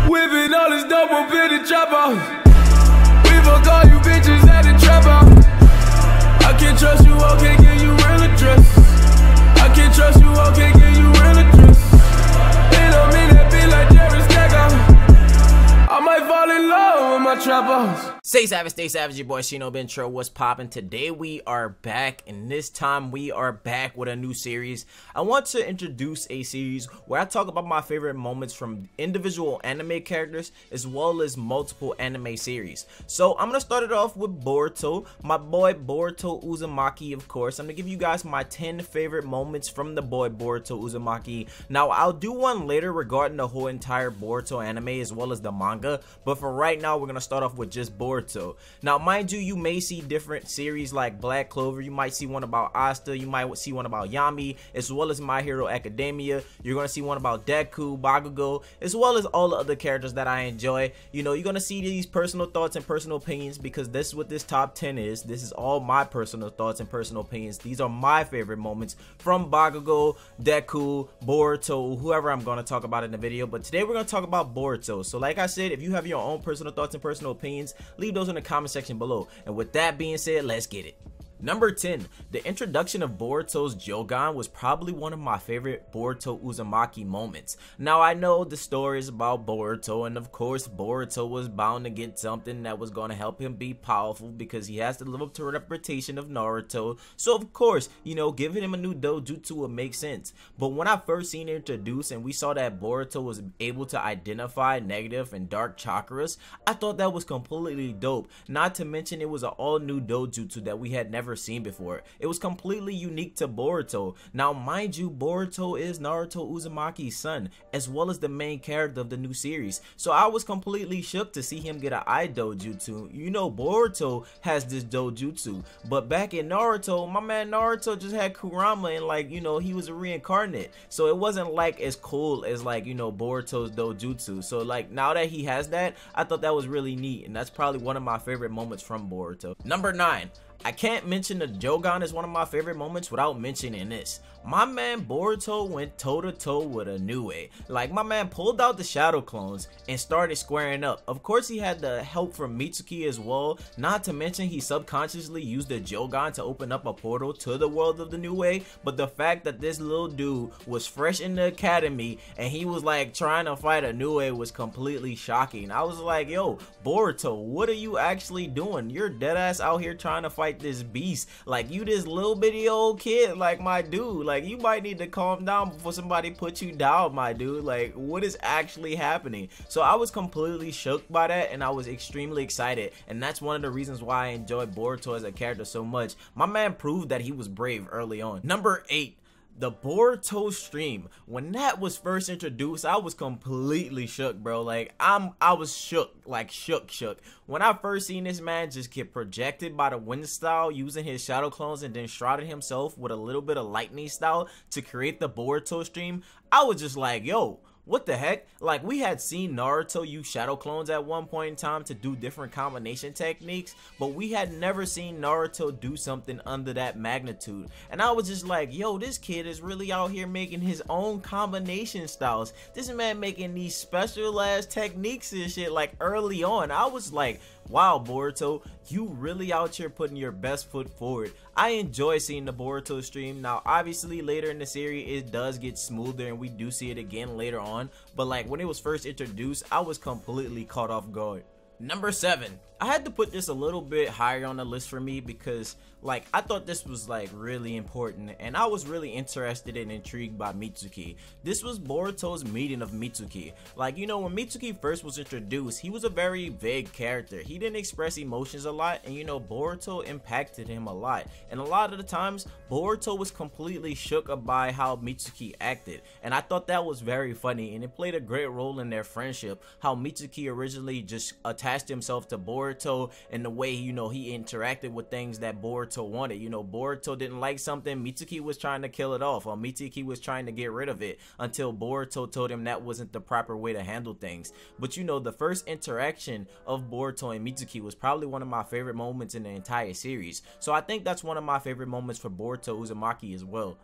Whipping all this dope up in the trap house. We fuck all you bitches at the trap house. I can't trust you, I can't give you real address. I can't trust you, I can't give you real address. It don't mean that be like Jerry Stacker. I might fall in love with my trap house. Stay savage, your boy Shino Bentro. What's poppin'? Today we are back, and this time we are back with a new series. I want to introduce a series where I talk about my favorite moments from individual anime characters as well as multiple anime series. So I'm gonna start it off with Boruto, my boy Boruto Uzumaki, of course. I'm gonna give you guys my 10 favorite moments from the boy Boruto Uzumaki. Now I'll do one later regarding the whole entire Boruto anime as well as the manga, but for right now we're gonna start off with just Boruto. Now mind you, you may see different series like Black Clover, you might see one about Asta, you might see one about Yami, as well as My Hero Academia. You're gonna see one about Deku, Bakugo, as well as all the other characters that I enjoy. You know, you're gonna see these personal thoughts and personal opinions because this is what this top 10 is. This is all my personal thoughts and personal opinions. These are my favorite moments from Bakugo, Deku, Boruto, whoever I'm gonna talk about in the video. But today we're gonna talk about Boruto. So like I said, if you have your own personal thoughts and personal opinions, leave those in the comment section below. And with that being said, let's get it. Number 10, the introduction of Boruto's Jogan was probably one of my favorite Boruto Uzumaki moments. Now I know the story is about Boruto, and of course Boruto was bound to get something that was going to help him be powerful because he has to live up to a reputation of Naruto. So of course, you know, giving him a new dojutsu would make sense. But when I first seen it introduced and we saw that Boruto was able to identify negative and dark chakras, I thought that was completely dope. Not to mention it was an all new dojutsu that we had never seen before. It was completely unique to Boruto. Now mind you, Boruto is Naruto Uzumaki's son as well as the main character of the new series, so I was completely shook to see him get an eye dojutsu. You know, Boruto has this dojutsu, but back in Naruto, my man Naruto just had Kurama and, like, you know, he was a reincarnate, so it wasn't like as cool as, like, you know, Boruto's dojutsu. So like now that he has that, I thought that was really neat, and that's probably one of my favorite moments from Boruto. Number 9, I can't mention the Jogan as one of my favorite moments without mentioning this. My man Boruto went toe-to-toe with Inoue. Like, my man pulled out the shadow clones and started squaring up. Of course, he had the help from Mitsuki as well. Not to mention, he subconsciously used the Jogan to open up a portal to the world of the Inoue. But the fact that this little dude was fresh in the academy and he was like trying to fight Inoue was completely shocking. I was like, yo, Boruto, what are you actually doing? You're deadass out here trying to fight this beast. Like, you this little bitty old kid, like, my dude. Like, you might need to calm down before somebody puts you down, my dude. Like, what is actually happening? So I was completely shook by that, and I was extremely excited, and that's one of the reasons why I enjoy Boruto as a character so much. My man proved that he was brave early on. Number 8, the Boruto stream. When that was first introduced, I was completely shook, bro. Like, I was shook, like shook. When I first seen this man just get projected by the wind style using his shadow clones and then shrouded himself with a little bit of lightning style to create the Boruto stream, I was just like, yo, what the heck? Like, we had seen Naruto use shadow clones at one point in time to do different combination techniques, but we had never seen Naruto do something under that magnitude. And I was just like, yo, this kid is really out here making his own combination styles. This man making these special ass techniques and shit, like, early on. I was like, wow, Boruto, you really out here putting your best foot forward. I enjoy seeing the Boruto stream. Now, obviously, later in the series, it does get smoother, and we do see it again later on. But, like, when it was first introduced, I was completely caught off guard. Number 7, I had to put this a little bit higher on the list for me because, like, I thought this was, like, really important, and I was really interested and intrigued by Mitsuki. This was Boruto's meeting of Mitsuki. Like, you know, when Mitsuki first was introduced, he was a very vague character. He didn't express emotions a lot, and, you know, Boruto impacted him a lot. And a lot of the times, Boruto was completely shook by how Mitsuki acted, and I thought that was very funny, and it played a great role in their friendship, how Mitsuki originally just attached himself to Boruto and the way, you know, he interacted with things that Boruto wanted. You know, Boruto didn't like something, Mitsuki was trying to kill it off, or Mitsuki was trying to get rid of it until Boruto told him that wasn't the proper way to handle things. But, you know, the first interaction of Boruto and Mitsuki was probably one of my favorite moments in the entire series. So I think that's one of my favorite moments for Boruto Uzumaki as well.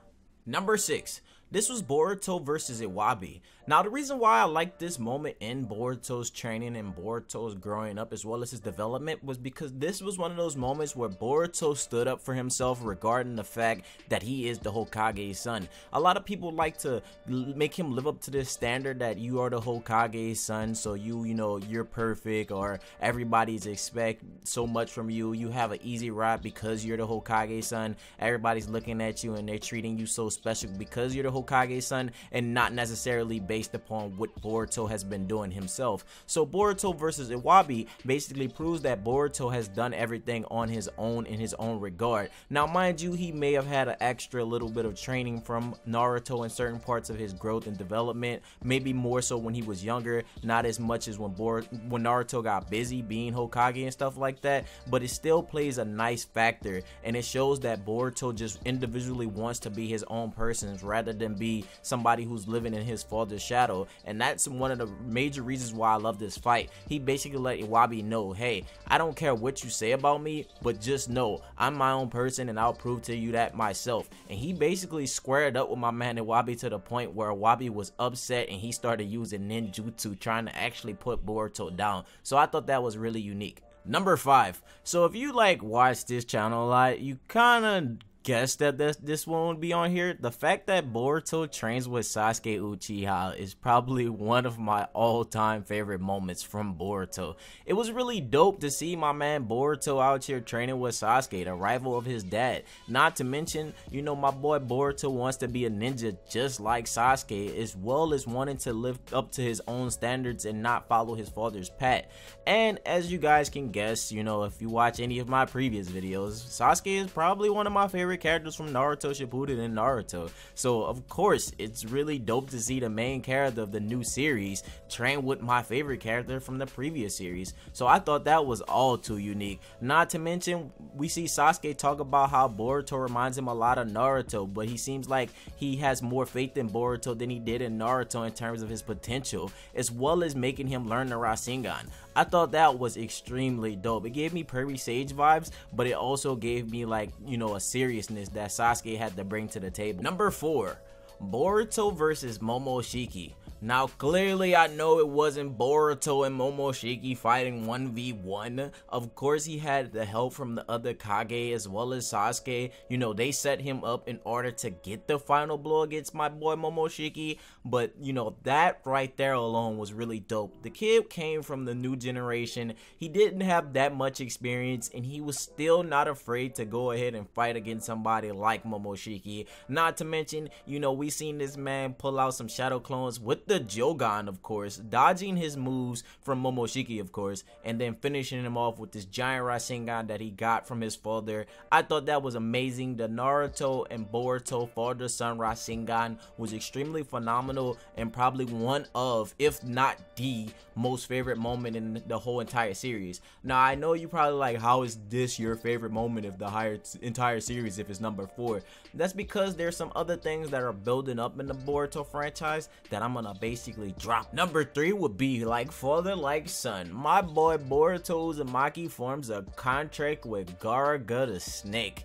Number 6, This was Boruto versus Wahby. Now, the reason why I like this moment in Boruto's training and Boruto's growing up as well as his development was because this was one of those moments where Boruto stood up for himself regarding the fact that he is the Hokage's son. A lot of people like to make him live up to this standard that you are the Hokage's son, so you're perfect, or everybody's expect so much from you. You have an easy ride because you're the Hokage's son. Everybody's looking at you and they're treating you so special because you're the Hokage's son, and not necessarily based upon what Boruto has been doing himself. So Boruto versus Wahby basically proves that Boruto has done everything on his own in his own regard. Now, mind you, he may have had an extra little bit of training from Naruto in certain parts of his growth and development, maybe more so when he was younger, not as much as when Naruto got busy being Hokage and stuff like that, but it still plays a nice factor, and it shows that Boruto just individually wants to be his own person rather than be somebody who's living in his father's shadow. And that's one of the major reasons why I love this fight. He basically let Wahby know, hey, I don't care what you say about me, but just know I'm my own person and I'll prove to you that myself. And he basically squared up with my man Wahby to the point where Wahby was upset and he started using ninjutsu trying to actually put Boruto down. So I thought that was really unique. Number 5. So if you watch this channel a lot, you kind of guess that this won't be on here. The fact that Boruto trains with Sasuke Uchiha is probably one of my all-time favorite moments from Boruto. It was really dope to see my man Boruto out here training with Sasuke, the rival of his dad. Not to mention, my boy Boruto wants to be a ninja just like Sasuke, as well as wanting to live up to his own standards and not follow his father's path. And as you guys can guess, if you watch any of my previous videos, Sasuke is probably one of my favorite characters from Naruto Shippuden and Naruto. So of course it's really dope to see the main character of the new series train with my favorite character from the previous series. So I thought that was all too unique. Not to mention, we see Sasuke talk about how Boruto reminds him a lot of Naruto, but he seems like he has more faith in Boruto than he did in Naruto in terms of his potential, as well as making him learn the Rasengan. I thought that was extremely dope. It gave me Prairie Sage vibes, but it also gave me a seriousness that Sasuke had to bring to the table. Number 4. Boruto versus Momoshiki. Now clearly I know it wasn't Boruto and Momoshiki fighting 1v1. Of course he had the help from the other Kage as well as Sasuke. They set him up in order to get the final blow against my boy Momoshiki. But that right there alone was really dope. The kid came from the new generation. He didn't have that much experience and he was still not afraid to go ahead and fight against somebody like Momoshiki. Not to mention, we seen this man pull out some shadow clones with the Jogan, of course, dodging his moves from Momoshiki, of course, and then finishing him off with this giant Rasengan that he got from his father. I thought that was amazing. The Naruto and Boruto father-son Rasengan was extremely phenomenal and probably one of, if not the most favorite moment in the whole entire series. Now I know you probably like, how is this your favorite moment of the entire series if it's number 4? That's because there's some other things that are building up in the Boruto franchise that I'm gonna basically drop. Number 3 would be like father like son. My boy Boruto Uzumaki forms a contract with Garaga the Snake.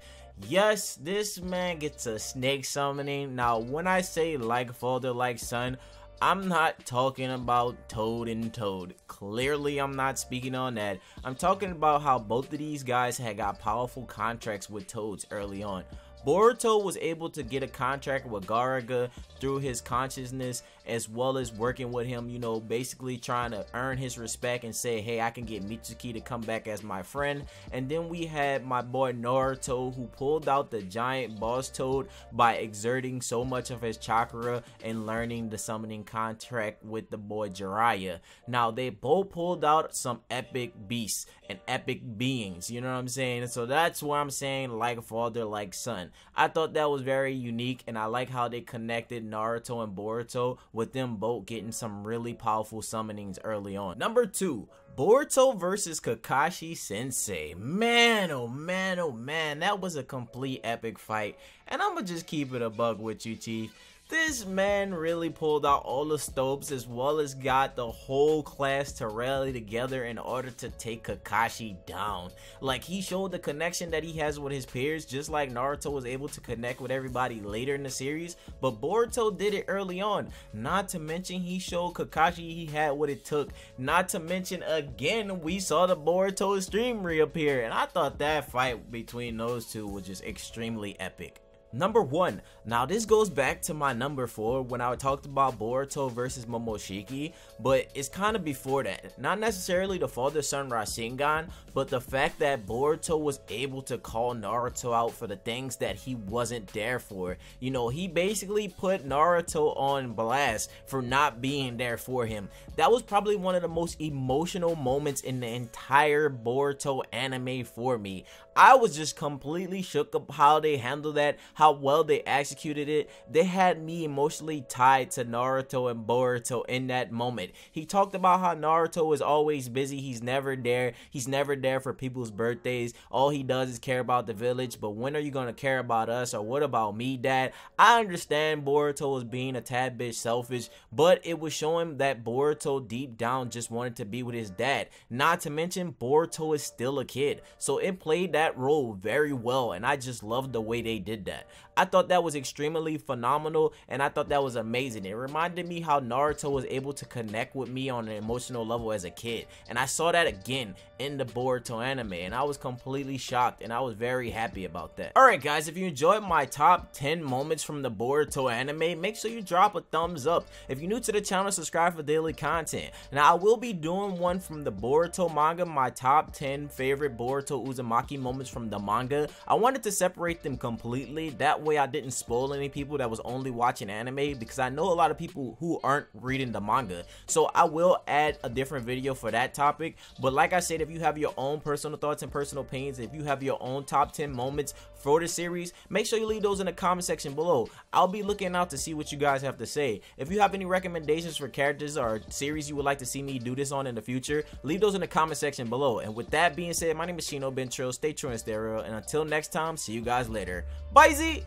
Yes, this man gets a snake summoning. Now when I say like father like son, I'm not talking about Toad and Toad. Clearly I'm not speaking on that. I'm talking about how both of these guys had got powerful contracts with Toads early on. Boruto was able to get a contract with Garaga through his consciousness, as well as working with him, basically trying to earn his respect and say, hey, I can get Mitsuki to come back as my friend. And then we had my boy Naruto, who pulled out the giant boss toad by exerting so much of his chakra and learning the summoning contract with the boy Jiraiya. Now they both pulled out some epic beasts and epic beings, you know what I'm saying? So that's why I'm saying like father like son. I thought that was very unique, and I like how they connected Naruto and Boruto with them both getting some really powerful summonings early on. Number 2, Boruto versus Kakashi Sensei. Man, oh man, oh man, that was a complete epic fight. And I'm gonna just keep it a bug with you, Chief. This man really pulled out all the stops as well as got the whole class to rally together in order to take Kakashi down. Like, he showed the connection that he has with his peers, just like Naruto was able to connect with everybody later in the series, but Boruto did it early on. Not to mention, he showed Kakashi he had what it took. Not to mention, again, we saw the Boruto stream reappear, and I thought that fight between those two was just extremely epic. Number 1. Now this goes back to my number 4 when I talked about Boruto versus Momoshiki, but it's kind of before that. Not necessarily the father-son Rasengan, but the fact that Boruto was able to call Naruto out for the things that he wasn't there for. You know, he basically put Naruto on blast for not being there for him. That was probably one of the most emotional moments in the entire Boruto anime for me. I was just completely shook up how they handled that, how well they executed it. They had me emotionally tied to Naruto and Boruto in that moment. He talked about how Naruto is always busy. He's never there. He's never there for people's birthdays. All he does is care about the village. But when are you going to care about us? Or what about me, Dad? I understand Boruto was being a tad bit selfish, but it was showing that Boruto deep down just wanted to be with his dad. Not to mention, Boruto is still a kid. So it played that role very well, and I just loved the way they did that. I thought that was extremely phenomenal, and I thought that was amazing. It reminded me how Naruto was able to connect with me on an emotional level as a kid, and I saw that again in the Boruto anime, and I was completely shocked, and I was very happy about that. Alright guys, if you enjoyed my top 10 moments from the Boruto anime, make sure you drop a thumbs up. If you're new to the channel, subscribe for daily content. Now I will be doing one from the Boruto manga, my top 10 favorite Boruto Uzumaki moments from the manga. I wanted to separate them completely, that way I didn't spoil any people that was only watching anime, because I know a lot of people who aren't reading the manga. So I will add a different video for that topic. But like I said, if you have your own personal thoughts and personal opinions, if you have your own top 10 moments for the series, make sure you leave those in the comment section below. I'll be looking out to see what you guys have to say. If you have any recommendations for characters or series you would like to see me do this on in the future, leave those in the comment section below. And with that being said, my name is Shino Bentrill. Stay true and stay real, and until next time, see you guys later. Bye Z.